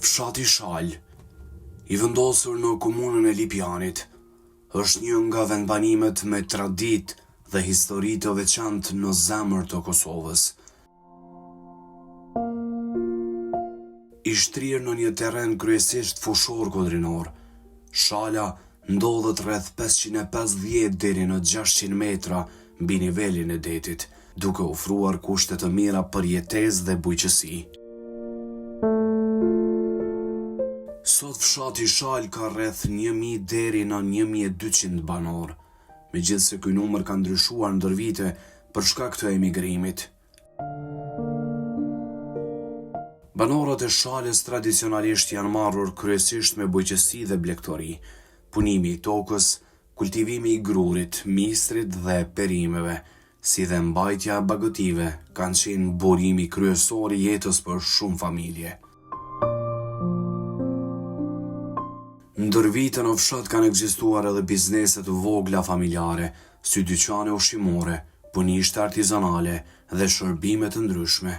Fshati Shal, i vendosur në komunën e Lipjanit, është një nga vendbanimet me traditë dhe histori të veçantë në zemër të Kosovës. I shtrirë në një terren kryesisht fushor kodrinor, Shala ndodhet rreth 550 deri në 600 metra mbi nivelin e detit, duke ofruar kushte të mira për jetesë dhe bujqësi. Sot fshati Shal ka rreth 1000 deri në 1200 banor, megjithse ky numër ka ndryshuar ndër vite për shkak të emigrimit. Banorët e Shalës tradicionalisht janë marrur kryesisht me bujqësi dhe blegtori, punimi i tokës, kultivimi i grurit, mistrit dhe perimeve, si dhe mbajtja bagëtive kanë qenë burimi kryesor i jetës për shumë familje. Ndër vite në fshat kanë ekzistuar edhe biznese të vogla familjare, si dyqane ushqimore, punishte artizanale dhe shërbime të ndryshme.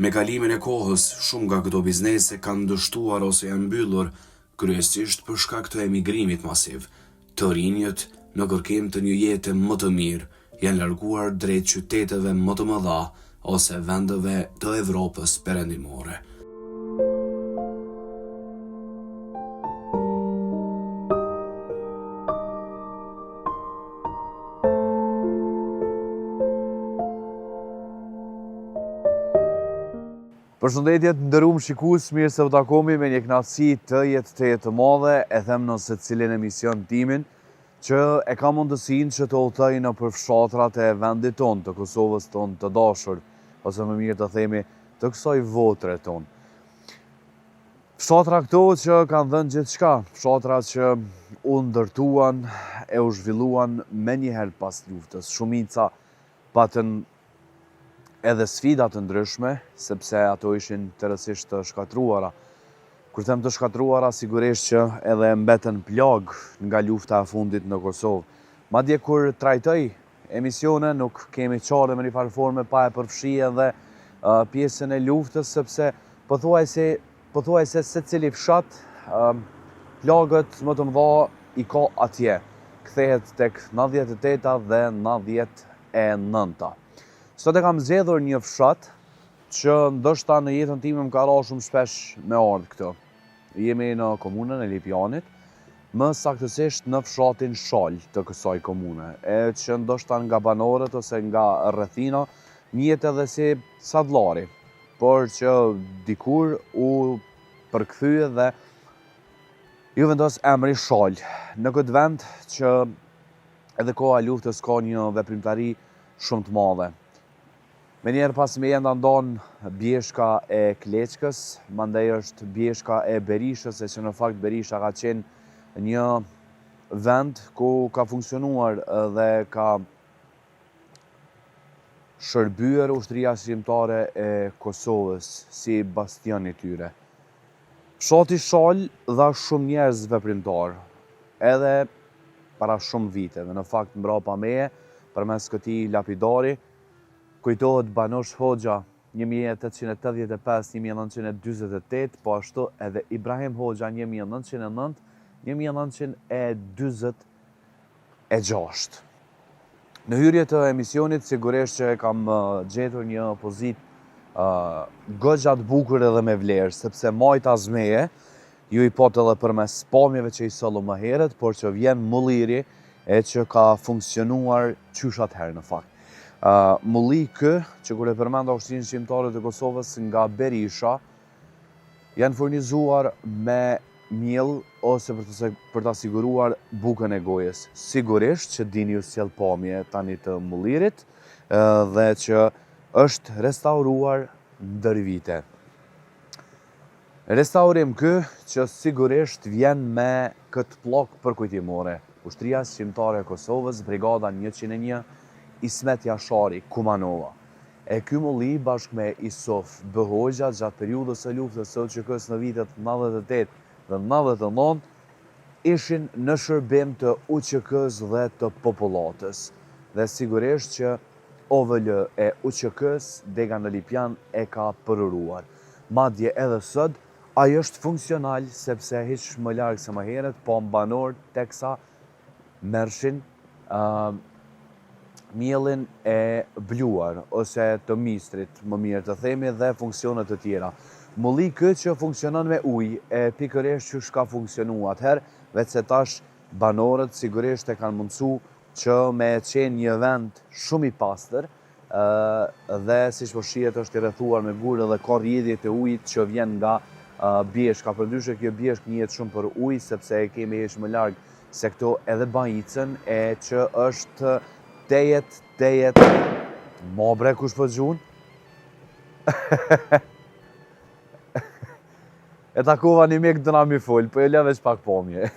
Me kalimin e kohës, shumë nga këto biznese kanë dështuar ose janë mbyllur, kryesisht për shkak të emigrimit masiv. Të rinjët, në kërkim të një jete më të mirë, janë larguar drejt qyteteve më të mëdha ose vendeve të Evropës perëndimore. Përshëndetje të nderuar shikues, mirë se u takomi me një kënaqësi të jetë të madhe, e them në secilin emision timin, që e ka mundësinë që të udhtoj në për fshatrat e vendit tonë, të Kosovës tonë të dashur, ose më mirë të themi të kësaj votre tonë. Fshatra këto që kanë dhënë gjithçka, fshatra që u ndërtuan e u zhvilluan me njëherë pas luftës. Shumica patën edhe sfida të ndryshme, sepse ato ishin tërësisht të shkatruara. Kur them të shkatruara, sigurisht që edhe mbeten plag nga lufta e fundit në Kosovë. Madje kur trajtoj emisione, nuk kemi qarë me një farë forme pa e përfshije edhe pjesën e luftës, sepse pothuajse secili fshat plagët më të mëdha i ka atje. Kthehet tek 98-ta dhe 99-ta. Sot e kam zgjedhur një fshat që ndoshta në jetën time më ka ra shumë shpesh me ardhë këtu. Jemi në komunën e Lipjanit, më saktësisht në fshatin Shal të kësaj komune, e që ndoshta nga banorët ose nga rrethina njihet edhe si sadllari, por që dikur u përkthye dhe ju vendos emri Shal. Në këtë vend që edhe koha e luftës ka një veprimtari shumë të madhe. Me njerë pas me jenda ndonë Bjeshka e Kleçkës, mandej është Bjeshka e Berishës, e që në fakt Berisha ka qenë një vend ku ka funksionuar dhe ka shërbyer ushtria shqiptare e Kosovës si bastion i tyre. Fshati Shal dha shumë njerëz veprimtar, edhe para shumë vite, dhe në fakt mbrapa meje, përmes këtij lapidari, kujtohet Banosh Hoxha 1885-1948, po ashtu edhe Ibrahim Hoxha 1909-1926. Në hyrje të emisionit, sigurisht që kam gjetur një pozitë goxha të bukur edhe me vlerë, sepse majta zmeje, ju i pot edhe përmes pamjeve që i sollu më herët, por që vjen mulliri e që ka funksionuar qysh atëherë në fakt. Mulli kë, që kur e përmenda Ushtrinë Shqiptare të Kosovës nga Berisha, janë furnizuar me miell ose për ta siguruar bukën e gojës. Sigurisht që dini ju sjell pamje tani të mullirit dhe që është restauruar ndër vite. Restaurim kë që sigurisht vjen me këtë pllok përkujtimore. Ushtria Shqiptare e Kosovës, Brigada 101, Ismet Jashari, Kumanova. E ky mulli bashkë me Isof B. Hoxha gjatë periudhës së luftës së OÇK-s në vitet 98 dhe 99 ishin në shërbim të UÇK-s dhe të popullatës. Dhe sigurisht që OVL e UÇK-s Degan Lipjan e ka përuruar. Madje edhe sot, ai është funksional sepse hiç më larg se më herët, po banor teksa mershin mielin e bluar ose të mistrit, më mirë të themi, dhe funksionet të tjera. Mulli këtë që funksionon me ujë e pikërisht që shka funksionu atëherë, veç se tash banorët sigurisht e kanë mundësu që me qenë një vend shumë i pastër dhe si që po shihet është i rrethuar me gurë dhe ka rrjedhje të ujit që vjen nga bjeshka. Përndryshe kjo bjeshk njihet shumë për ujë sepse e kemi heq më larg se këto edhe bajicën e që është tejet mobre kush po gjun. E takova një mik të na mi fol, po e lë veç pak pomje.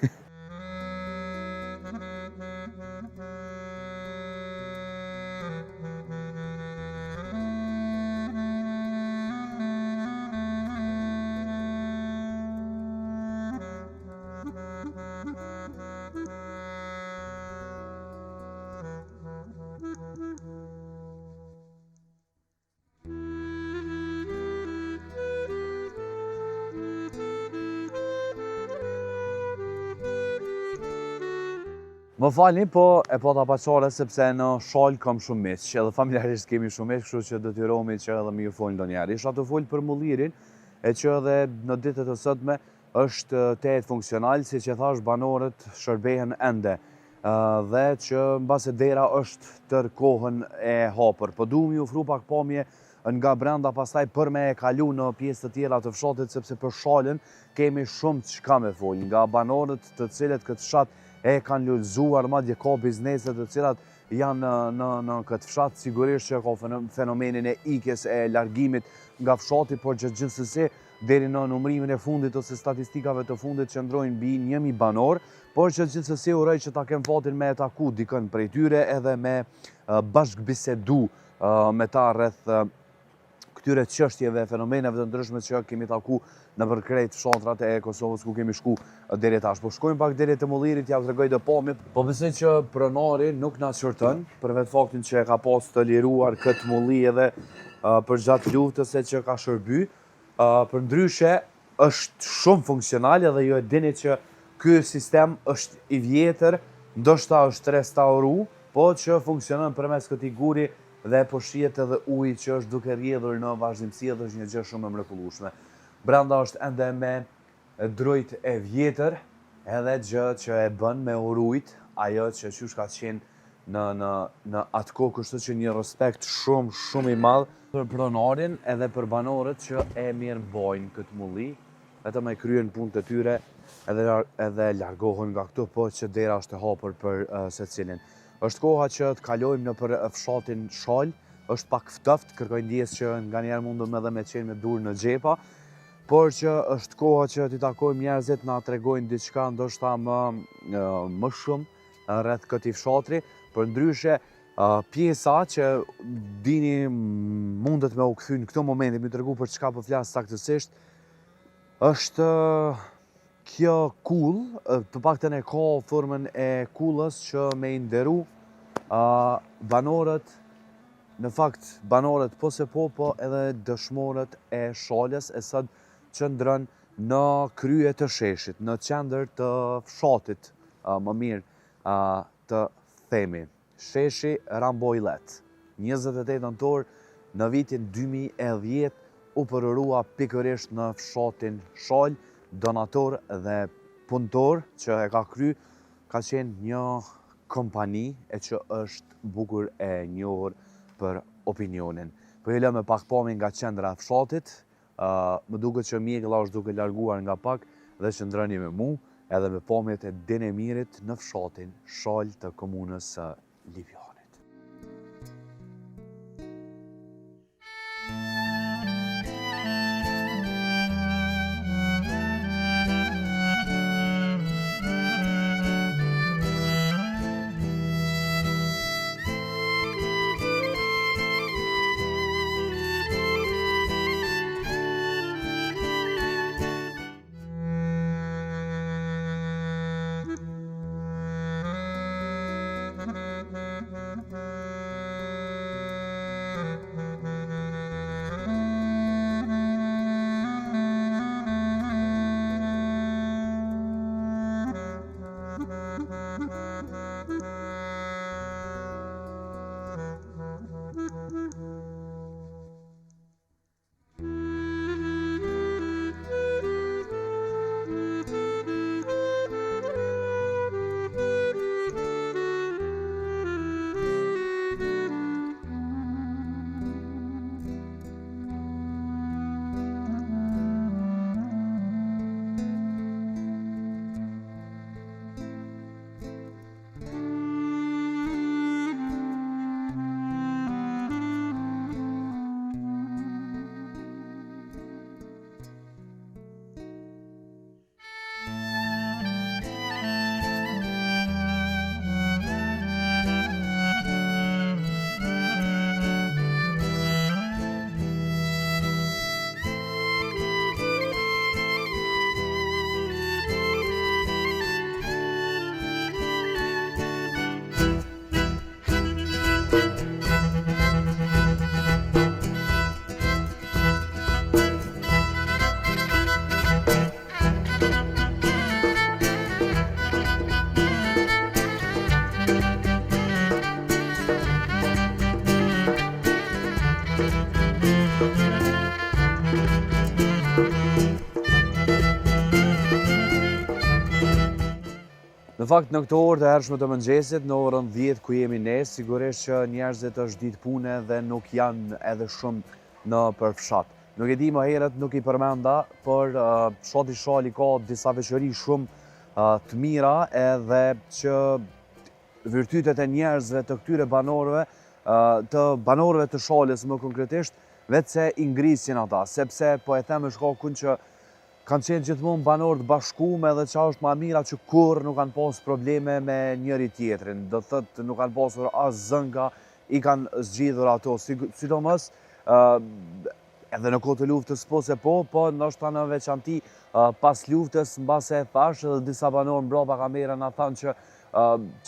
Më falni, po e pata paqare sepse në shal kam shumë miq, edhe familjarisht kemi shumë miq, kështu që detyrohemi që edhe më ju fol ndonjëherë. Isha të fol për mullirin, e që edhe në ditët e sotme është tejet funksional, si që thash banorët shërbehen ende, dhe që mbase dera është tër kohën e hapur. Po duhem ju ofru pak pamje nga brenda pastaj për me e kalu në pjesë të tjera të fshatit, sepse për shalën kemi shumë çka me fol, nga banorët të cilët këtë fshat e kanë lullzuar, madje ka bizneset të cilat janë në këtë fshat, sigurisht që ka fenomenin e ikjes e largimit nga fshati, por gjithsesi deri në numrimin e fundit ose statistikave të fundit qëndrojnë mbi 1000 banor, por që gjithsesi uroj që ta kem fatin me e taku dikën prej tyre edhe me bashkëbisedu me ta rreth këtyre çështjeve, fenomeneve të ndryshme që kemi taku në përkrejt fshatrat e Kosovës ku kemi shku deri tash. Po shkojmë pak deri te mullirit, ja tregoj të pamje. Po besoj që pronari nuk na çorton për vetë faktin që e ka pas të liruar këtë mulli edhe për gjatë luftës e që ka shërby. Përndryshe është shumë funksional edhe ju e dini që ky sistem është i vjetër, ndoshta është restauru, po që funksionon përmes këtij guri dhe po shihet edhe uji që është duke rrjedhur në vazhdimsi dhe është një gjë shumë e mrekullueshme. Brenda është ende me drojt e vjetër, edhe gjë që e bën me urujt ajo që qysh ka qenë në atë kohë, kështu që një respekt shumë i madh për pronarin edhe për banorët që e mirëmbajnë këtë mulli, vetëm e kryen punët e tyre edhe largohen nga këtu, po që dera është e hapur për secilin. Është koha që të kalojmë në për fshatin Shal, është pak ftoft, kërkoj ndjes që nganjëherë mundem edhe me qenë me dur në xhepa, por që është koha që t'i takojmë njerëzit na tregojnë diçka ndoshta më shumë rreth këtij fshatri, përndryshe pjesa që dini mundet me u kthy në këtë moment, më tregu për çka po flas saktësisht, është kjo kull, të paktën e ka formën e kullës që me i nderu banorët, në fakt banorët po se po edhe dëshmorët e shalës e sot qëndrën në krye të sheshit, në qendër të fshatit, më mirë të themi. Sheshi Rambojlet, 28 nëntor në vitin 2010 u përërua pikërisht në fshatin Shal, donator dhe punëtor që e ka kry, ka qenë një kompani e që është bukur e njohur për opinionin. Po e lëmë pak pamje nga qendra e fshatit, më duket që mjekëlla është duke larguar nga pak dhe qëndroni me mu edhe me pamjet e Denemirit në fshatin Shal të komunës së Lipjanit. Në fakt, në këto orë të hershme të mëngjesit, në orën 10 ku jemi ne, sigurisht që njerëzit është ditë pune dhe nuk janë edhe shumë në përfshat. Nuk e di më herët, nuk i përmenda, por fshati Shali ka disa veçori shumë të mira edhe që virtytet e njerëzve të këtyre banorëve, të Shalës më konkretisht, vetë se i ngrisin ata, sepse po e them me shkakun që kanë qenë gjithmonë banorë të bashkuar edhe që është ma mira që kur nuk kanë pas probleme me njëri tjetrin. Do të thëtë nuk kanë pasur as zënga, i kanë zgjidhur ato. Sidomos, edhe në kohë të luftës po se po, ndoshta në veçanti pas luftës, mbase e thash, edhe disa banorë mbrapa kamerën na thanë që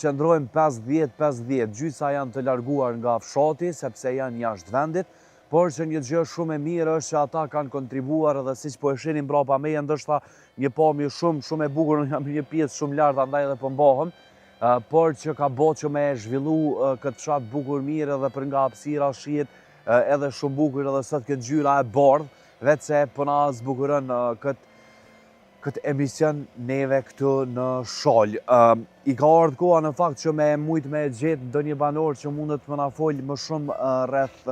qëndrojmë 50-50, gjysa janë të larguar nga fshati, sepse janë jashtë vendit, por që një gjë shumë e mirë është që ata kanë kontribuar edhe siç po e shihni mbrapa meje, ndoshta një pamje shumë e bukur, unë jam një pjesë shumë lart andaj edhe po mbahem, por që ka bërë që me zhvillu këtë fshat bukur mirë edhe për nga hapësira shihet edhe shumë bukur edhe sot këtë ngjyra e bardhë, vetë se po na zbukuron këtë emision neve këtu në Shal. I ka ardhur koha në fakt që me mujt me gjetë ndonjë banor që mundet më na fol më shumë rreth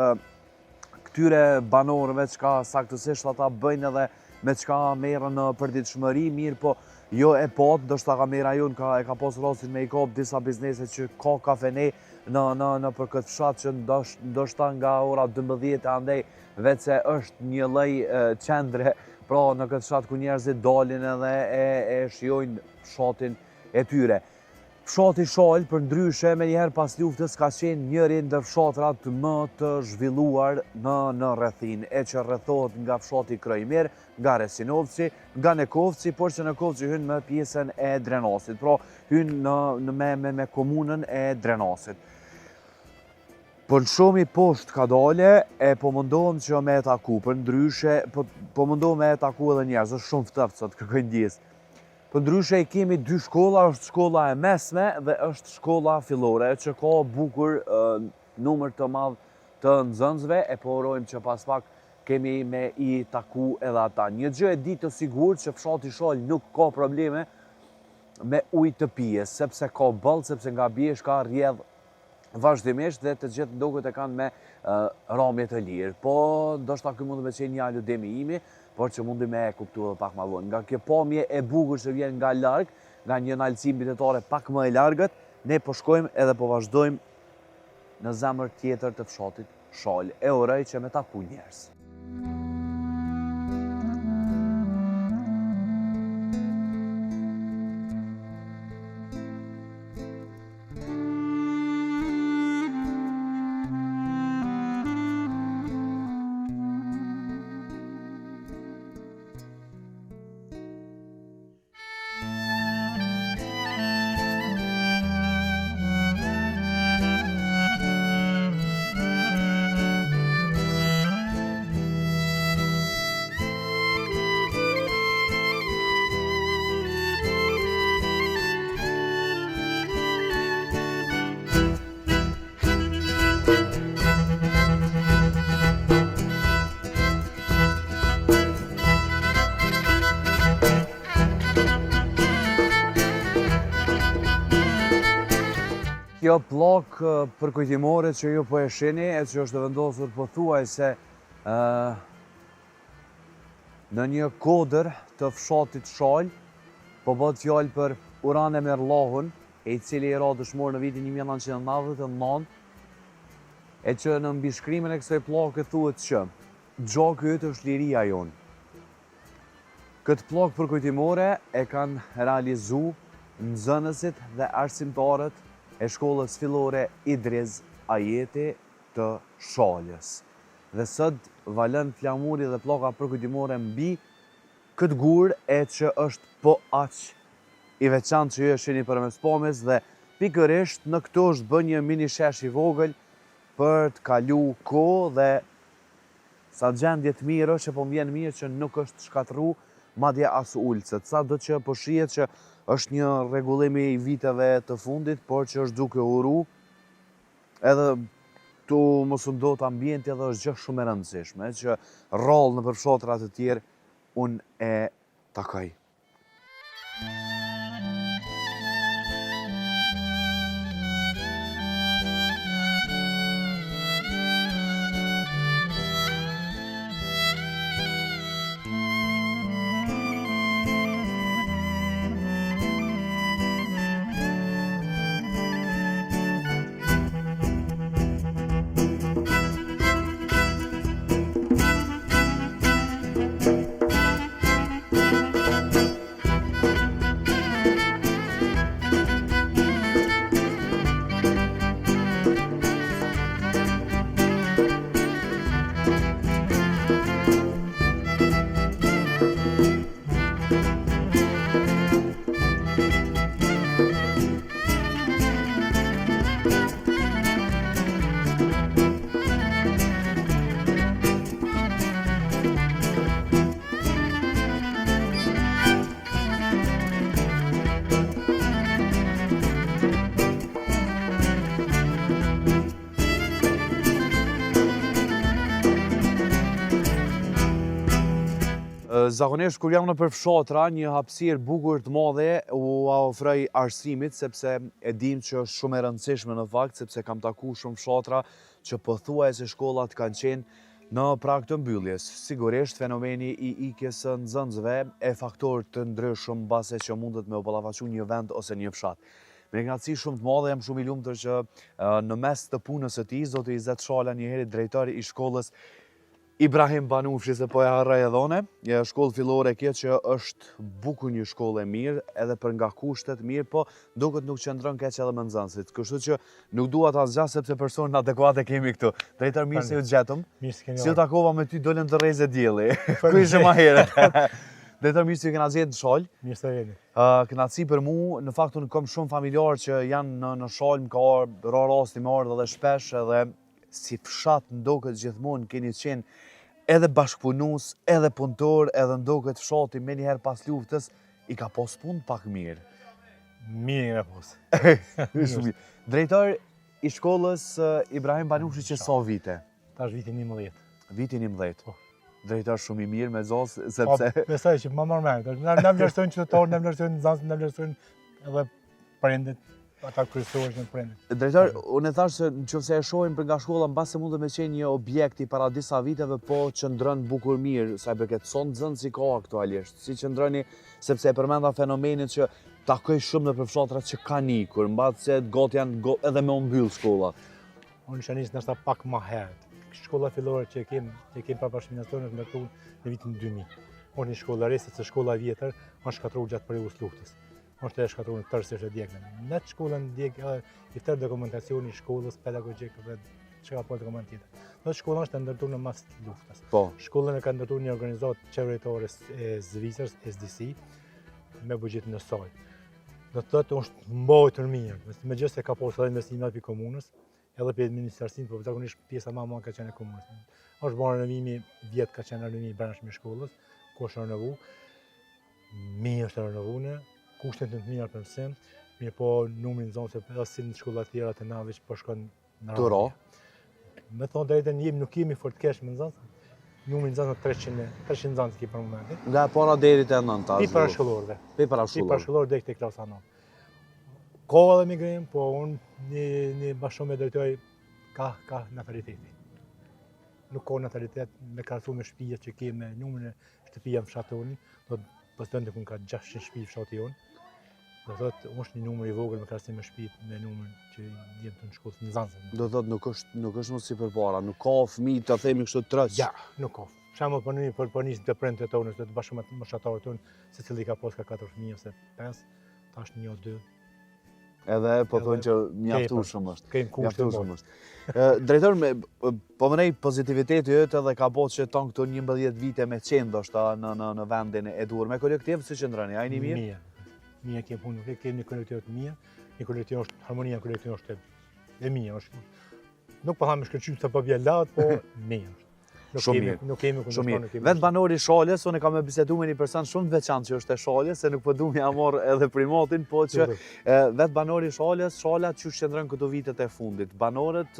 këtyre banorëve çka saktësisht ata bëjnë edhe me çka merren në përditshmëri, mirë po jo e pat, ndoshta kamera jonë e ka pasur rastin me i kap disa biznese që ka kafene në për këtë fshat që ndoshta nga ora 12 andej vetë se është një lloj qendre, pra në këtë fshat ku njerëzit dalin edhe e shijojnë fshatin e tyre. Fshati Shal, për ndryshe, me njëherë pas luftës, ka qenë njëri ndër fshatrat më të zhvilluar në rrethin, e që rrethohet nga fshati Krojmir, nga Resinovci, nga Nekovci, por që Nekovci hyn me pjesën e Drenasit, pra hyn me komunën e Drenasit. Por në shumë i poshtë ka dale, e po mundohem që me e taku, për ndryshe, po mundohem me e taku edhe njerëz, është shumë ftëft sot, kërkoj ndjes. Për ndryshe i kemi dy shkolla, është shkolla e mesme dhe është shkolla fillore, që ka bukur numër të madh të nxënësve, e po urojmë që pas pak kemi me i taku edhe ata. Një gjë e di të sigurt që fshati Shal nuk ka probleme me ujë të pijes, sepse ka ball, sepse nga Bjeshka rrjedh vazhdimisht dhe të gjithë ndogët e kanë me ramje të lirë. Po, ndoshta ky mund të më qenë një aludimi imi, por që mundi me e kuptu edhe pak ma vonë. Nga kjo pamje e bukur që vjen nga larg, nga një nalësim bitetare pak më e largët, ne po shkojmë edhe po vazhdojmë në zemër tjetër të fshatit Shal. E uroj që me taku njerëz. Kjo pllak përkujtimore që ju po e shihni, e që është vendosur pothuajse në një kodër të fshatit Shal, po bëhet fjalë për Uran Emirllahun, i cili ra dëshmor në vitin 1999, e që në mbishkrimin e kësaj pllake thuhet që gjoku yt është liria jonë. Këtë pllak përkujtimore e kanë realizuar nxënësit dhe arsimtarët e shkollës fillore Idriz Ajeti të Shalës. Dhe sot valën flamuri dhe pllaka përkujtimore mbi këtë gur e që është po aq i veçantë që ju e shihni përmes pamjes dhe pikërisht në këto është bën një mini shesh i vogël për të kalu kohë dhe sa gjendje të mirë që po m'vjen mirë që nuk është shkatru madje as ulcët. Sa do që po shihet që është një rregullim i viteve të fundit, por që është duke uru, edhe tu mos u ndot ambienti edhe është gjë shumë e rëndësishme, që rrallë në përfshatra të tjerë unë e takoj. Zakonisht kur jam në për fshatra, një hapësirë bukur të madhe u ofroj arsimit, sepse e dim që është shumë e rëndësishme në fakt, sepse kam taku shumë fshatra që pothuajse shkollat kanë qenë në prag të mbylljes. Sigurisht, fenomeni i ikjes së nxënësve e faktorë të ndryshëm mbase që mundet me u ballafaqu një vend ose një fshat. Me knatësi shumë të madhe, jam shumë i lumtur që në mes të punës së tij, zoti Izet Shala, një herë drejtori i shkollës Ibrahim Banufshi, se po e harroj edhe one, një shkollë fillore kjo që është bukur një shkollë e mirë, edhe për nga kushtet mirë, po duket nuk qëndron keq edhe me nxënësit. Kështu që nuk dua ta zgjas sepse personin adekuat e kemi këtu. Drejtor, mirë se u gjetëm. Si u takova me ty dolën të rrezë dielli. Ku ishe më herët? Drejtor, mirë se kena gjetë në Shalë. Mirë se vini. Kënaqësi për mu, në fakt unë kam shumë familjarë që janë në Shalë, më ka ra rasti më ardhur edhe shpesh, edhe si fshat ndoket gjithmonë keni qenë edhe bashkëpunues, edhe punëtor, edhe ndoket fshati me njëherë pas luftës i ka pos punë pak mirë. Mirë nga pos. Drejtor i shkollës Ibrahim Banufshi që sa vite? Tash vitin 11. Vitin 11. Drejtor shumë i mirë me zos, sepse... Besoj që më mërmend. Në vlerësojnë qytetarë, në vlerësojnë nxënësit, në vlerësojnë edhe prindet. Ata kryesorë në prindet. Drejtor, unë e thash se nëse e shohim për nga shkolla, mbase mund të me qenë një objekt i para disa viteve, po qëndron bukur mirë, sa i përket son nxënës si ka aktualisht. Si qëndroni, sepse e përmenda fenomenin që takoj shumë në përfshatrat që kanë ikur, mbas se gati janë edhe me u mbyll shkolla. Unë isha nis ndoshta pak më herët. Shkolla fillore që kemi pa bashkëminë tonë në vitin 2000. Unë një shkolla re, se shkolla e vjetër është shkatruar gjatë periudhës luftës. Është e shkatruar në tërësisht e djegën. Në shkollën djeg i tërë dokumentacioni i shkollës pedagogjik dhe çka po dokument tjetër. Në shkolla është ndërtuar në mas luftës. Po. Shkollën e ka ndërtuar një organizatë qeveritare e Zvicrës, SDC, me buxhetin e saj. Do të thotë është mbajtur mirë, megjithëse ka pasur investime për komunës, edhe për administracinë, por zakonisht pjesa më e madhe ka qenë e komunës. Është bërë renovimi vjet ka qenë renovimi brendshëm i shkollës, ku është renovuar. Mirë është renovuar. Kushtet të mira për mësim, mirë po numrin nxënësve edhe si në shkolla të tjera të nave që po shkon në Duro. Me thonë drejtën nuk jemi fort keq me nxënës. Numri nxënësve 300 nxënës që për momentin. Nga para deri te 9-ta. Pi para shkollorëve. Pi para Pi para shkollorëve deri te klasa 9. Ka edhe migrim, po unë një bashkë me drejtori ka nataliteti. Nuk ka natalitet me krahasu me shtëpijet që kemi me numrin e shtëpijave fshatoni, do të postën ku ka 600 shtëpi fshati jon. Do thotë është një numër i vogël me krahasim me shtëpitë me numrin që jemi të në shkollë në Zanzibar. Do thotë nuk është më si përpara, nuk ka fëmijë të themi kështu troç. Ja, nuk ka. Për shembull për nisë të prindërit tonë, të bashkë me moshatarët tonë, secili ka pas ka 4 fëmijë ose 5, tash 1 ose 2. Edhe po thonë që mjaftueshëm është. Kemi kushte është. Drejtor, po mënej pozitiviteti yt edhe ka bërë që ton këto 11 vite me qenë ndoshta në vendin e duhur me kolektiv, si qëndroni, a jeni mirë? Mirë. Mirë kemi punë, kemi një kolektiv të mirë. Një kolektiv është harmonia e kolektivit është e mirë, është. Nuk po thamë shkëlqym se po vjen lart, po mirë. Nuk kemi shumë mirë. Vetë banori i Shalës, unë kam biseduar me një person shumë të veçantë që është e Shalës, se nuk po duam ja marr edhe primatin, po që vetë banori i Shalës, Shalat që qëndron këto vitet e fundit. Banorët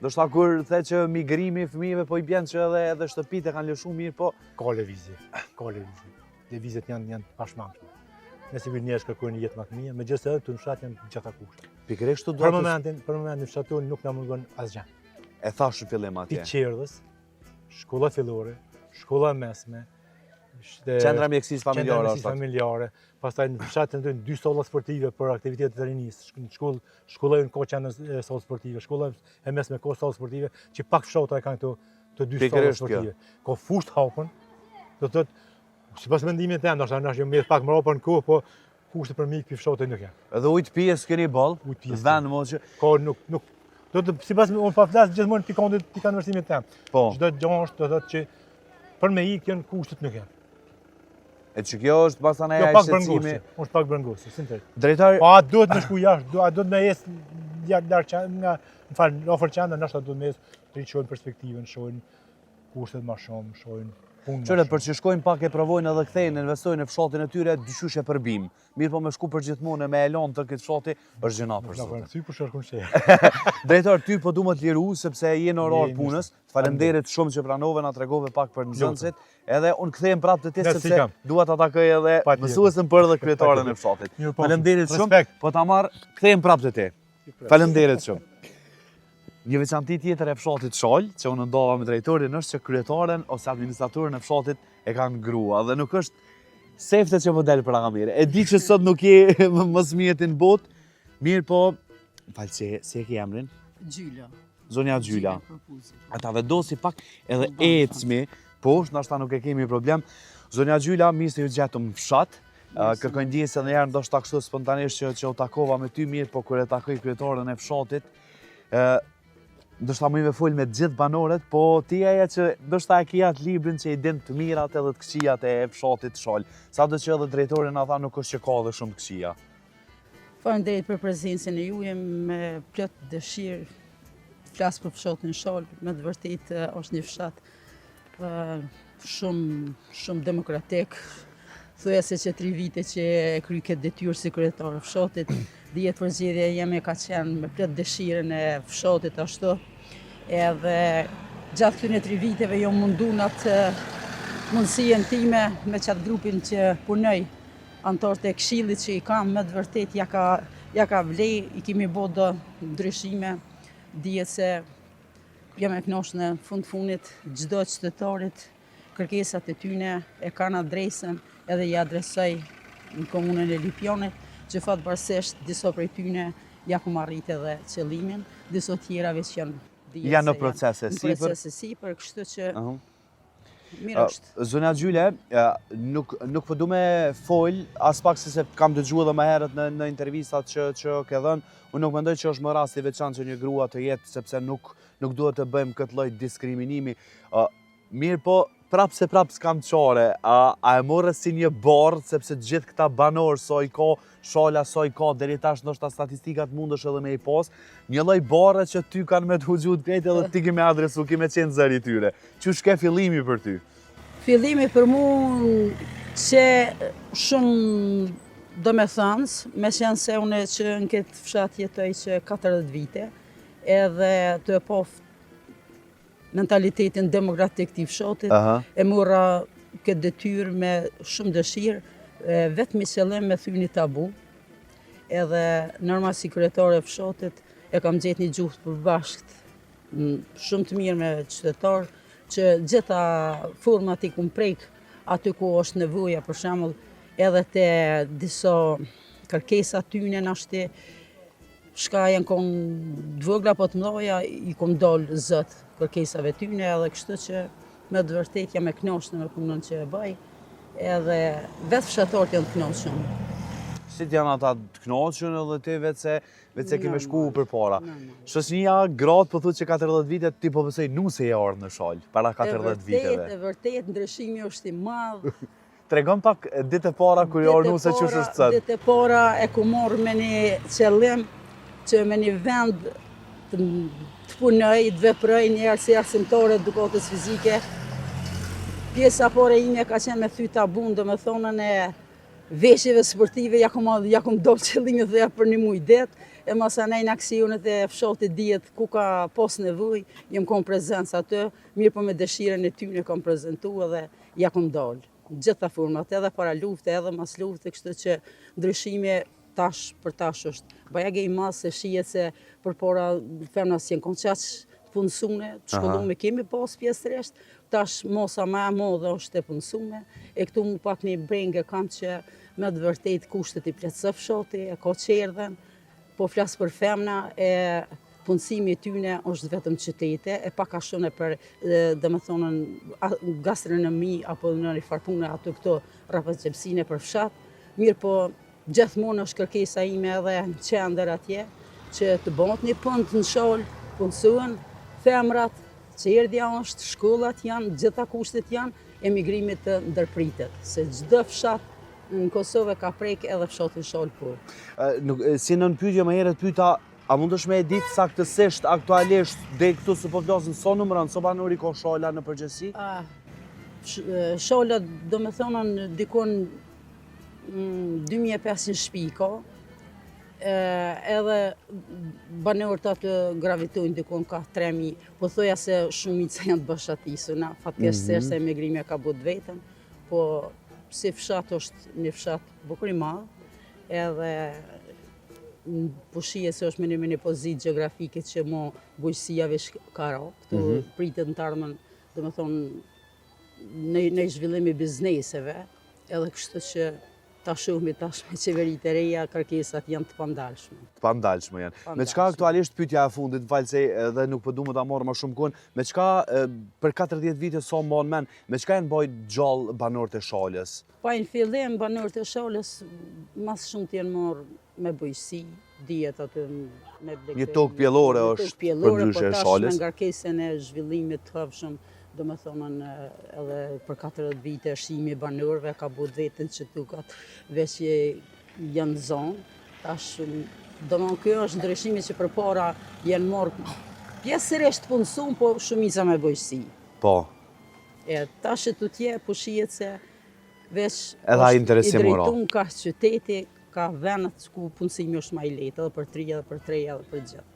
ndoshta kur the që migrimi i fëmijëve po i bën që edhe shtëpitë kanë lëshuar mirë, po ka lëvizje. Ka lëvizje. Lëvizjet janë pashmangshme. Nëse vjen njerëz kërkojnë një jetë më të mirë, megjithëse edhe në fshat janë gjata kushte. Pikërisht për momentin në fshatin nuk na mungon asgjë. E thash në fillim atje. Piçerdhës, shkolla fillore, shkolla mesme, qendra mjekësisë familjare, pastaj në fshatin tonë 2 solla sportive për aktivitete të rinisë. Në shkolla ka qendër solla sportive, shkolla e mesme ka solla sportive, që pak fshatra kanë këto 2 solla sportive. Ka fushë të hapur. Do thotë sipas mendimit tim, ndoshta na jemi pak më rrapën kohë, po kushte për mik pi fshatë nuk janë. Edhe ujë pjesë keni ball, vend më që ka nuk do të sipas unë pa flas gjithmonë pikondit pikan vërsimit tim. Po. Çdo gjë është do thotë që për me ik janë kushtet nuk janë. E që kjo është pasane e shqetësimi. Është pak brëngosi, sinqerisht. Drejtor, pa duhet të shku jashtë, duhet me jes larg nga, më fal, ofër qendër, ndoshta duhet me jes të shohin perspektivën, shohin kushtet më shumë, shohin Qëre për që shkojnë pak e provojnë edhe kthejnë, investojnë në fshatin e tyre, dyshysh e përbim. Mirë po me shku për gjithmonë me elon të këtë fshati, është gjëna për zotin. Drejtor, ty po du më të liru, sepse je në orar punës. Faleminderit shumë që pranove, na tregove pak për nxënësit. Edhe unë kthehem prapë të ti sepse dua ta takoj edhe mësuesën për dhe kryetaren e fshatit. Faleminderit shumë, po ta marr, kthehem prapë të ti. Faleminderit shumë. Një veçanti tjetër e fshatit Shal, që unë ndova me drejtorin, është që kryetaren ose administratorën e fshatit e kanë grua dhe nuk është sefte që më del për nga mirë. E di që sot nuk je më smijetin bot, mirë po, falë si e ke emrin? Gjyla. Zonja Gjyla. Ata vedosi pak edhe ecmi, po, nashta nuk e kemi problem. Zonja Gjyla, mirë se ju gjetëm fshat, kërkojnë ndjes edhe njerë ndoshta kështu spontanisht që u takova me ty mirë, po kur e takoj kryetaren e fshatit, ndoshta më me fol me gjithë banorët, po ti aja që ndoshta e kia atë librin që i din të mirat edhe të këqijat e fshatit Shal. Sado që edhe drejtori na tha nuk është që ka dhe shumë të këqija. Faleminderit për prezencën e juaj, me plot dëshirë flas për fshatin Shal, me të vërtetë është një fshat shumë demokratik. Thuja se që 3 vite që e kry këtë detyrë si kryetar e fshatit, dihet përzgjedhja jeme ka qenë me plot dëshirën e fshatit ashtu. Edhe gjatë këtyre 3 viteve jo mundu në atë mundësien time me qatë grupin që punoj, antarët e këshillit që i kam, me të vërtet ja ka vlej, i kemi bo do ndryshime, dihet se jam e knosh në fundit çdo qytetarit, kërkesat e tyne e kanë adresën edhe i adresoj në komunën e Lipjanit, që fatbarësisht disa prej tyne ja ku marrit edhe qëllimin, disa tjerave që janë në procese sipër. Në procese sipër, kështu që mirë është. Zonja Gjyle, nuk po du me fol, as pak se kam dëgjuar edhe më herët në intervistat që ke dhënë, unë nuk mendoj që është më rast i veçantë që një grua të jetë, sepse nuk duhet të bëjmë këtë lloj diskriminimi. Mirë po, prapë s'kam qare, a e morë si një barë, sepse gjithë këta banorë, so i ka, Shala, so i ka, deri tash ndoshta statistikat mundesh edhe me i pas, një lloj bare që ty kanë me të huxhut krejt edhe ti ke me adresu, ke me qenë zëri tyre. Qysh ke fillimi për ty? Fillimi për mu që shumë do me thënës, me qenë se une që në këtë fshat jetoj që 40 vite, edhe të e poft mentalitetin demokratik të i fshatit, e mora këtë detyrë me shumë dëshirë, vetëm i qëllim me thyni tabu, edhe normal si kryetare e fshatit e kam gjetë një gjuhë përbashkët shumë të mirë me qytetarë, që gjitha format i kum prejk aty ku është nevoja, për shembull edhe te disa kërkesa tyne nashti, shka janë konë dvogla po të mdoja, i kom dalë zët kërkesave tyne, edhe kështu që me të vërtet jam e knoshtë me punën që e baj, edhe vetë fshatarët janë të knoshën. Si janë ata të knoshën edhe ti vetë se kime shku për para. Shoqënia gratë po thutë që 40 vite, ti po besoj nuse e ardhë në Shal, para 40 viteve. E vërtet, ndryshimi është i madh. Tregon pak ditë e para kur e ardhë nuse që është cëtë. Ditë e para e ku morë me një qëllim, që me një vend të punoj, të veproj një si arsimtore edukatës fizike. Pjesa pore ime ka qenë me thy tabun, do me thonën e veshjeve sportive, ja kom dollë qëllimit dhe ja për një muj det, e mos anejnë aksionet e fshatit dihet ku ka pas nevoj, jem kom prezencë atë, mirë po me dëshiren e tyne kom prezentu edhe ja kom dollë. Gjitha format, edhe para lufte, edhe mas lufte, kështu që ndryshime tash për tash është. Bajage i masë se shijet se për para femna si jenë konë qaqë punësune, të shkollume kemi pas pjesëresht, tash mosa ma e modhe është e punësume, e këtu mu pak një brengë kam që me të vërtet kushtet i pletësë fshati, e ka qerdhen, po flasë për femna, e punësimi i tyne është vetëm qytete, e pak a shone për, dhe me thonën, gastronomi, apo në një farpune ato këto rapëtgjepsine për fshat, mirë po gjithmonë është kërkesa ime edhe në qender atje, që të bëhet një punë në Shal, punësuen, femrat, qerdhja është, shkollat janë, gjitha kushtet janë, emigrimit të ndërpritet, se çdo fshat në Kosovë ka prek edhe fshatin Shal po. Si në pyetje më herët pyeta, a mundesh me e ditë saktësisht aktualisht dhe këtu se po flasim so numëron, so banori ka Shala në përgjithësi? Shola, do me thonën, dikon 2500 shtëpi ka, edhe banorët atë gravitojnë dikon ka 3000, po thoja se shumica janë të bashkëtisuna, fatkeqësisht se emigrimia ka bot vetën, po si fshat është një fshat bukur i madh, edhe po shije se është me një pozitë gjeografike që mo bujqësia veç ka ra, këtu pritet në të ardhmen, do me thonë, në zhvillim i bizneseve, edhe kështu që ta shohmi tash me qeveritë e reja, kërkesat janë të pandalshme. Të pandalshme janë. Me çka aktualisht pyetja e fundit, falë se edhe nuk po duam ta marr më shumë kohë, me çka për 40 vite sa mban men, me çka janë bajt gjallë banorët e Shalës? Pa në fillim banorët e Shalës mas shumë të janë marrë me bujqësi, dihet aty me blegë. Një tokë pjellore është përndryshe e Shalës. Po tash me ngarkesën e zhvillimit të hapshëm, do me thonën edhe për 40 vite shimi i banorëve ka bot vetën që tukat veç që janë zonë. Tash, do me kjo është ndryshimi që për para janë marrë pjesërisht punësum, po shumica me bujqësi. Po. Tash e tutje, po shihet se veç edhe i drejtun ka qyteti, ka vendet ku punësimi është ma i lehtë, edhe për 3, edhe për 3, edhe për gjithë.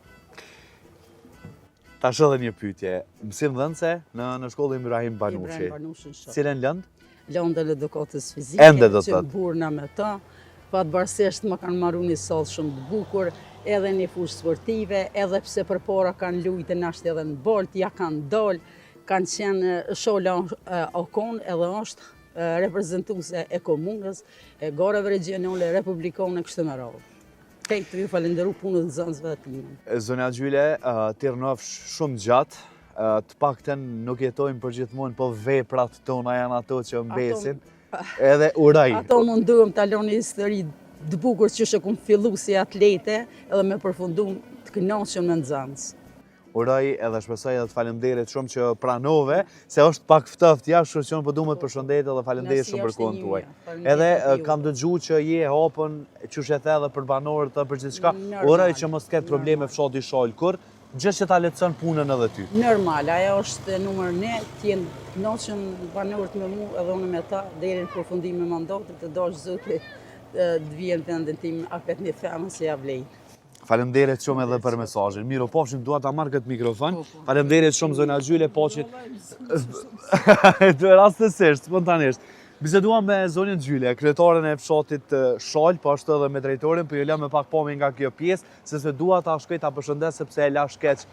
Tash edhe një pyetje. Mësim dhënëse në shkollën Ibrahim Banushi. Cilën lënd? Lëndën e edukatës fizike, Ende do të që burna me ta. Fatbarësisht më kanë marru një sallë shumë të bukur, edhe një fushë sportive, edhe pse përpara kanë lujtë nashtë edhe në bolt, ja kanë dalë, kanë qenë Shola Okon, edhe është reprezentuese e komunës, e garave regionale, republikane, kështu me radhë. Këtë ju falenderu punët në zënësve të timen. Zonja Gjyle, ti rënofsh shumë gjatë, të pakten nuk jetojmë për gjithmonë, po veprat tona janë ato që mbesin, edhe uraj. Ato munduam të alon një histori të bukur që shë kumë fillu si atlete, edhe me përfundu të kënaqshëm në Nxans. Uroj edhe shpresoj edhe të falenderit shumë që pranove, se është pak ftoft jashtë shoqëron, po duhet të përshëndet edhe falenderit shumë për kohën tuaj. Edhe kam dëgjuar që je hapën, qysh e the edhe për banorët, për gjithçka. Uroj që mos ketë probleme fshati Shalë kur, gjë që ta lehtëson punën edhe ty. Normal, ajo është numër 1, të jenë kënaqur banorët me mua edhe unë me ta deri në përfundim e mandatit, të dash Zoti të vjen vendin tim apet një femë se ja vlej. Faleminderit shumë edhe për mesazhin. Miro, pafshim dua ta marr këtë mikrofon. Faleminderit shumë zonja Gjyle, paqit. Rastësisht, spontanisht. Biseduam me zonjën Gjyle, kryetaren e fshatit Shalë, po ashtu edhe me drejtorin, po ju lëm me pak pamje nga kjo pjesë, sepse dua ta shkoj ta përshëndes sepse e la shkeq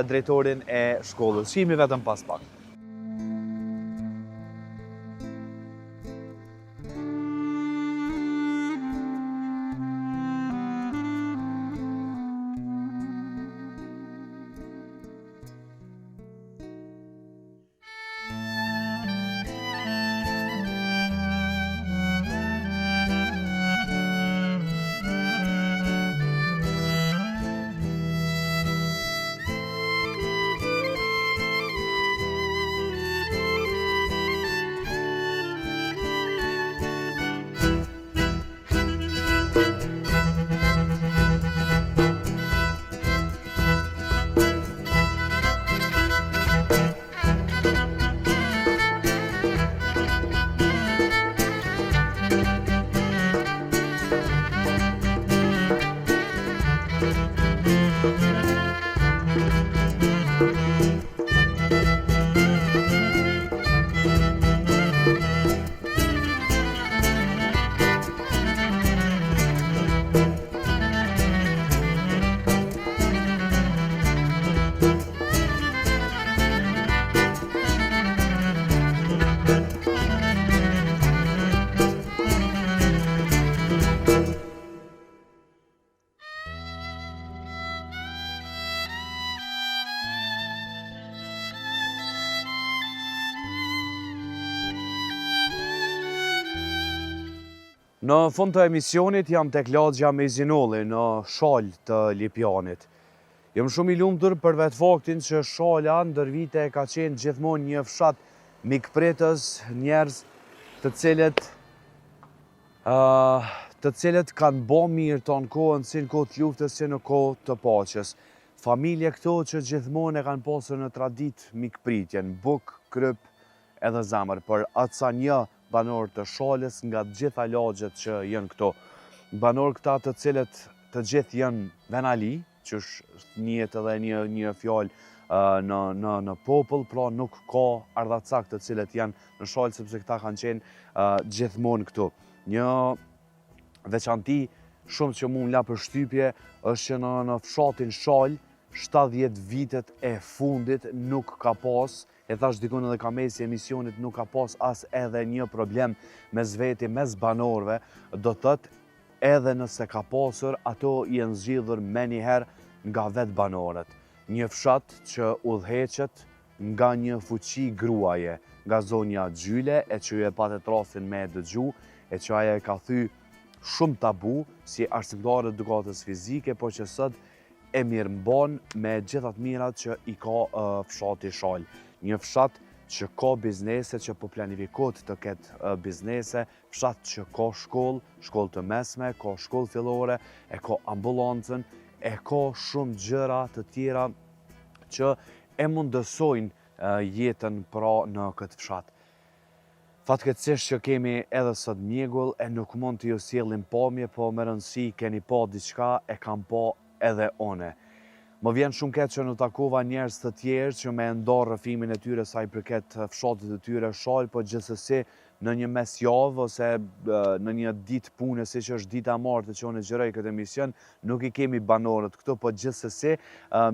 drejtorin e shkollës. Shihemi vetëm pas pak. Në fund të emisionit jam tek lagja Mezinolli në Shalë të Lipjanit. Jam shumë i lumtur për vetë faktin që Shala ndër vite ka qenë gjithmonë një fshat mikpritës, njerëz të cilët kanë bë mirë tonë kohën si në kohë të luftës si në kohë të paqes. Familje këto që gjithmonë e kanë pasur në traditë mikpritjen, buk, kryp edhe zemër për atësa një banor të Shalës nga gjitha lagjet që janë këto. Banor këta të cilët të gjithë janë venali, që njihet edhe një fjalë në popull, pra nuk ka ardhacak të cilët janë në Shalë, sepse këta kanë qenë gjithmonë këtu. Një veçanti shumë që mu m'la për shtypje është që në fshatin Shalë 70 vitet e fundit nuk ka pas, e thash dikun edhe ka mesi emisionit, nuk ka pas as edhe një problem mes veti, mes banorëve, do thot edhe nëse ka pasur, ato janë zgjidhur me njëherë nga vetë banorët. Një fshat që udhëheqet nga një fuqi gruaje, nga zonja Gjyle, e që ju e patet rastin me dëgju, e që aja e ka thy shumë tabu, si arsimtare edukatës fizike, po që sot e mirë mbon me gjithat mirat që i ka fshati Shalë. Një fshat që ka biznese, që po planifikohet të ketë biznese, fshat që ka shkollë të mesme, ka shkollë fillore, e ka ambulancën, e ka shumë gjëra të tjera që e mundësojnë jetën pra në këtë fshat. Fatkeqësisht që kemi edhe sot mjegull e nuk mund të ju sjellim pamje, po me rëndësi keni pa diçka, e kam pa edhe one. Më vjen shumë keq që në takova njerëz të tjerë që me ndarë rrëfimin e tyre sa i përket fshatit të tyre Shalë, po gjithsesi në një mesjavë ose në një ditë pune, si që është dita e martë që unë xhiroj këtë emision, nuk i kemi banorët këtu, po gjithsesi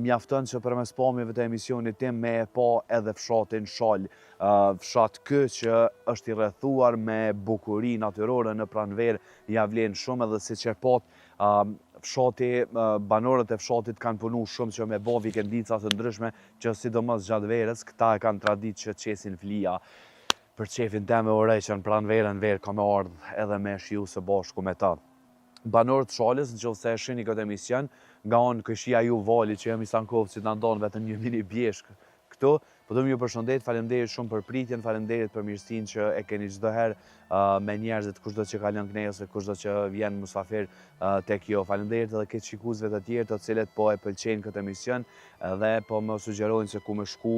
mjafton që përmes pamjeve të emisionit tim me e pa edhe fshatin Shalë. Fshat kë që është i rrethuar me bukuri natyrore në pranverë, ja vlen shumë, edhe siç e pat banorët e fshatit kanë punu shumë që me bo vikendica të ndryshme, që sidomos gjatë verës, këta e kanë tradit që qesin flija. Për qefin teme orej që në pranverën verë ka me ardhë edhe me shiu së bashku me ta. Banorët Shalës, në qoftë se e shini këtë emision, nga onë këshia ju vali që jam i Sankovë që të ndonë vetëm një mini bjeshkë këtu, po do më ju përshëndet, faleminderit shumë për pritjen, faleminderit për mirësinë që e keni çdo herë me njerëzit, kushdo që ka lënë kënaqëse, kushdo që vjen mysafir tek ju. Faleminderit edhe këtë shikuesve të tjerë të cilët po e pëlqejnë këtë emision dhe po më sugjerojnë se ku më shku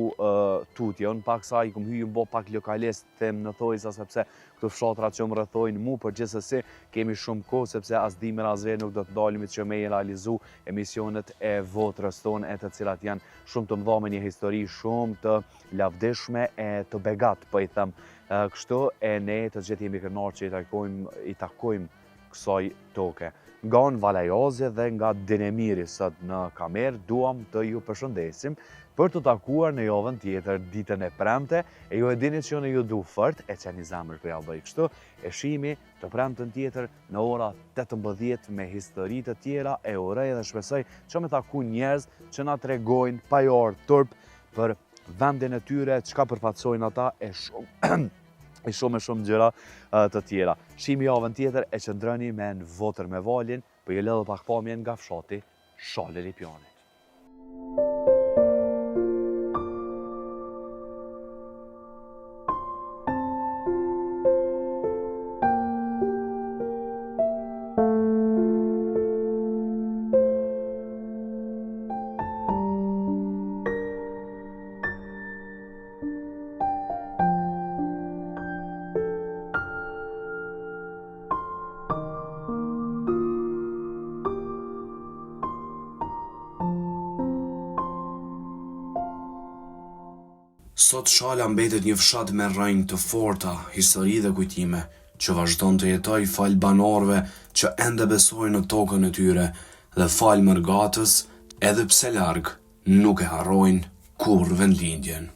tutje. Unë paksa i kum hyrë bo pak lokalist them në thojsa sepse këto fshatrat që më rrethojnë mu, por gjithsesi kemi shumë kohë sepse as dimër as verë nuk do të dalim që me realizu emisionet e votrës tonë, e të cilat janë shumë të mëdha me një histori shumë të lavdishme e të begat, po i them. Kështu e ne të gjithë jemi kënaqur që i takojmë kësaj toke. Nga unë Valajozi dhe nga Dinemiri sot në kamerë duam të ju përshëndesim për të takuar në javën tjetër, ditën e premte, e ju e dini që unë ju du fort, e që një zamër për ja bëj kështu, e shihemi të premtën tjetër në ora 18 me histori të tjera, e urej dhe shpresoj që me taku njerëz që na tregojnë pa jorë turp për vendin e tyre, çka përfaqësojnë ata e shumë gjëra të tjera. Shihemi javën tjetër, e qëndroni me në votër me valin, po ju lëdhe pak pamjen nga fshati Shalë Lipjanit. Sot Shala mbetet një fshat me rrënjë të forta, histori dhe kujtime, që vazhdon të jetoj fal banorëve që ende besojnë në tokën e tyre dhe fal mërgatës, edhe pse larg, nuk e harrojnë kur vendlindjen.